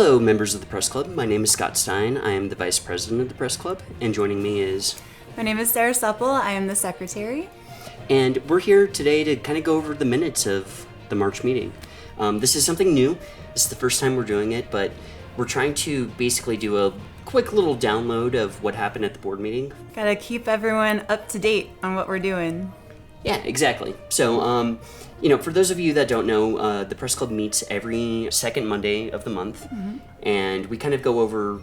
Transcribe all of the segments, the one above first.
Hello, members of the Press Club. My name is Scott Stine. I am the Vice President of the Press Club, and joining me is... My name is Sarah Supple. I am the Secretary. And we're here today to kind of go over the minutes of the March meeting. This is something new. This is the first time we're doing it, but we're trying to basically do a quick little download of what happened at the board meeting. Gotta keep everyone up to date on what we're doing. Yeah, exactly. So, for those of you that don't know, the Press Club meets every second Monday of the month, and we kind of go over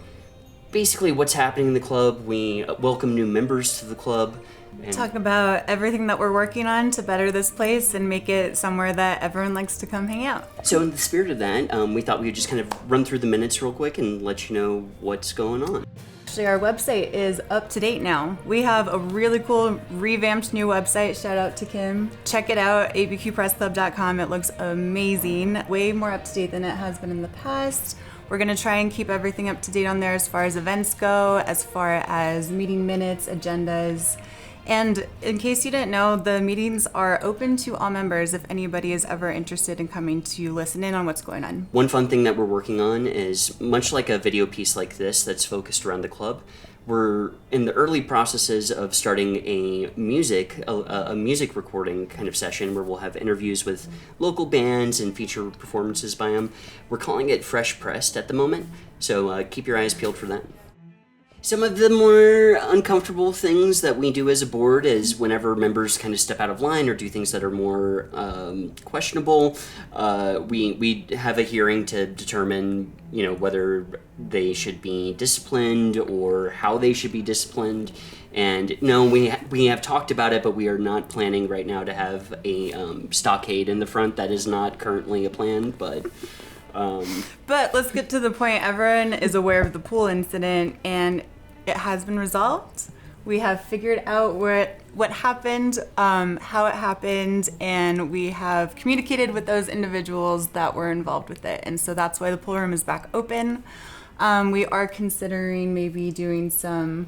basically what's happening in the club. We welcome new members to the club. And talk about everything that we're working on to better this place and make it somewhere that everyone likes to come hang out. So in the spirit of that, we thought we would just kind of run through the minutes real quick and let you know what's going on. Actually, our website is up to date now. We have a really cool revamped new website. Shout out to Kim. Check it out, abqpressclub.com. It looks amazing. Way more up to date than it has been in the past. We're going to try and keep everything up to date on there as far as events go, as far as meeting minutes, agendas. And in case you didn't know, the meetings are open to all members if anybody is ever interested in coming to listen in on what's going on. One fun thing that we're working on is, much like a video piece like this that's focused around the club, we're in the early processes of starting a music recording kind of session where we'll have interviews with local bands and feature performances by them. We're calling it Fresh Pressed at the moment, so keep your eyes peeled for that. Some of the more uncomfortable things that we do as a board is whenever members kind of step out of line or do things that are more questionable, we have a hearing to determine, whether they should be disciplined or how they should be disciplined. And no, we have talked about it, but we are not planning right now to have a stockade in the front. That is not currently a plan, but... But let's get to the point. Everyone is aware of the pool incident, and it has been resolved. We have figured out what happened, how it happened, and we have communicated with those individuals that were involved with it. And so that's why the pool room is back open. We are considering maybe doing some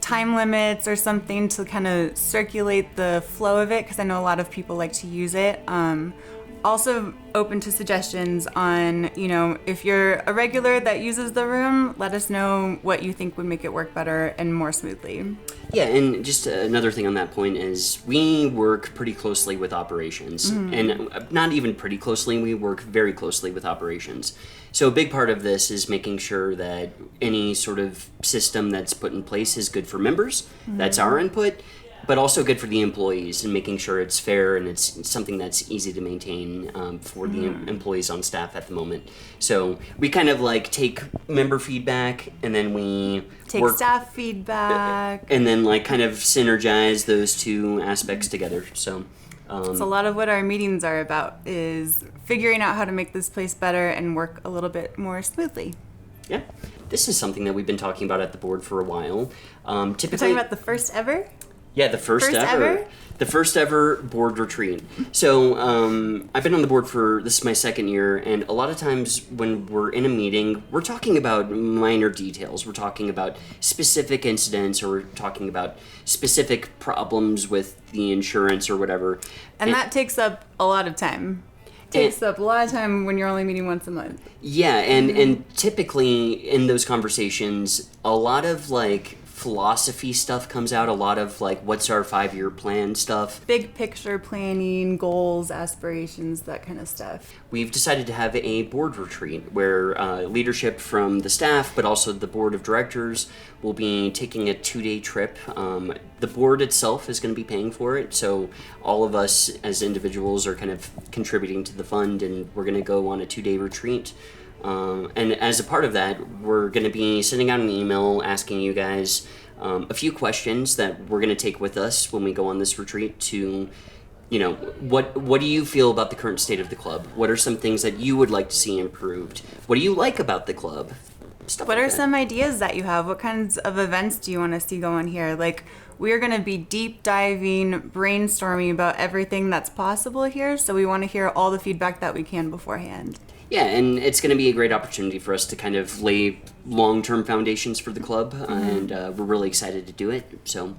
time limits or something to kind of circulate the flow of it, because I know a lot of people like to use it. Also open to suggestions on, if you're a regular that uses the room, let us know what you think would make it work better and more smoothly. Yeah, and just another thing on that point is we work pretty closely with operations. And not even pretty closely, we work very closely with operations. So a big part of this is making sure that any sort of system that's put in place is good for members. That's our input. But also good for the employees and making sure it's fair and it's something that's easy to maintain for the employees on staff at the moment. So we kind of take member feedback and then we take staff feedback. And then kind of synergize those two aspects together. So a lot of what our meetings are about is figuring out how to make this place better and work a little bit more smoothly. Yeah. This is something that we've been talking about at the board for a while. Typically, we're talking about the first ever? Yeah, the first ever? The first ever board retreat. So I've been on the board this is my second year, and a lot of times when we're in a meeting, we're talking about minor details. We're talking about specific incidents, or we're talking about specific problems with the insurance or whatever. And that takes up a lot of time. Takes up a lot of time when you're only meeting once a month. Yeah, and typically in those conversations, a lot of philosophy stuff comes out, a lot of what's our 5-year plan stuff. Big picture planning, goals, aspirations, that kind of stuff. We've decided to have a board retreat where leadership from the staff, but also the board of directors, will be taking a 2-day trip. The board itself is going to be paying for it, so all of us as individuals are kind of contributing to the fund, and we're going to go on a 2-day retreat. And as a part of that, we're going to be sending out an email asking you guys a few questions that we're going to take with us when we go on this retreat to, what do you feel about the current state of the club? What are some things that you would like to see improved? What do you like about the club? What are some ideas that you have? What kinds of events do you want to see going here? We're going to be deep diving, brainstorming about everything that's possible here, so we want to hear all the feedback that we can beforehand. Yeah, and it's going to be a great opportunity for us to kind of lay long-term foundations for the club, and we're really excited to do it. So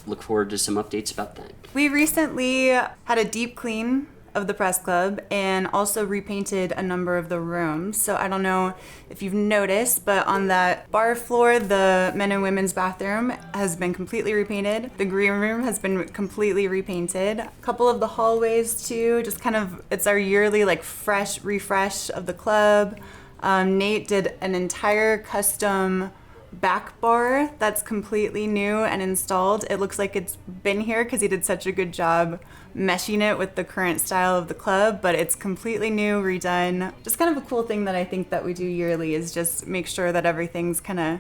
look forward to some updates about that. We recently had a deep clean of the press club and also repainted a number of the rooms. So I don't know if you've noticed, but on that bar floor, the men and women's bathroom has been completely repainted. The green room has been completely repainted. A couple of the hallways too, just kind of, it's our yearly like fresh refresh of the club. Nate did an entire custom back bar that's completely new and installed. It looks like it's been here because he did such a good job meshing it with the current style of the club, but it's completely new, redone. Just kind of a cool thing that I think that we do yearly is just make sure that everything's kind of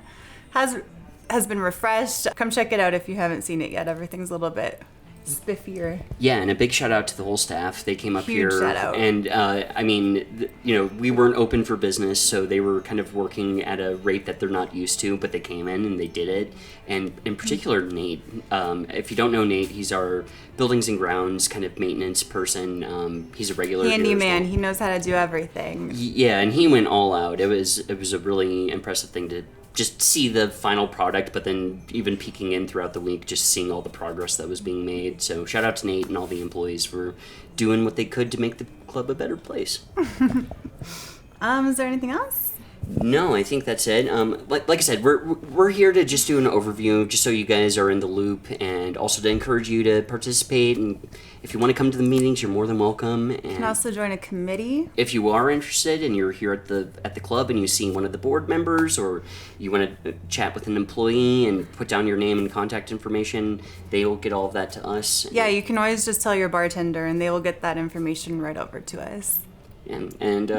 has been refreshed. Come check it out if you haven't seen it yet. Everything's a little bit spiffier. Yeah, and a big shout out to the whole staff. They came up Huge here, shout out. and I mean, we weren't open for business, so they were kind of working at a rate that they're not used to, but they came in and they did it. And in particular, Nate. If you don't know Nate, he's our buildings and grounds kind of maintenance person. He's a regular handyman. He knows how to do everything. Yeah, and he went all out. It was a really impressive thing to just see the final product, but then even peeking in throughout the week, just seeing all the progress that was being made. So shout out to Nate and all the employees for doing what they could to make the club a better place. Is there anything else? No, I think that's it. Like I said, we're here to just do an overview, just so you guys are in the loop, and also to encourage you to participate. And if you want to come to the meetings, you're more than welcome. And you can also join a committee. If you are interested and you're here at the club and you see one of the board members, or you want to chat with an employee and put down your name and contact information, they will get all of that to us. Yeah, you can always just tell your bartender, and they will get that information right over to us. And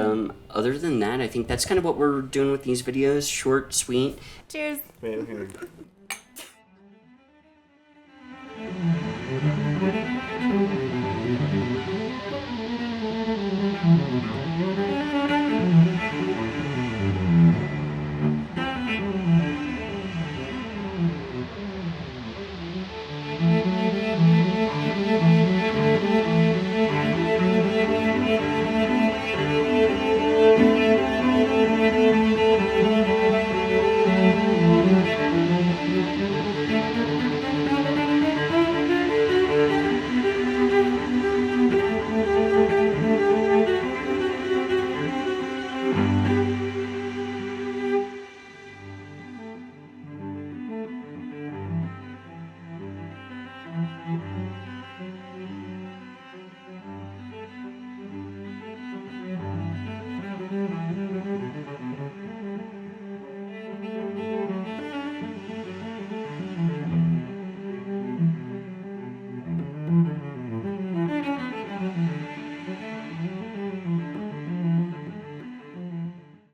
other than that, I think that's kind of what we're doing with these videos. Short, sweet. Cheers.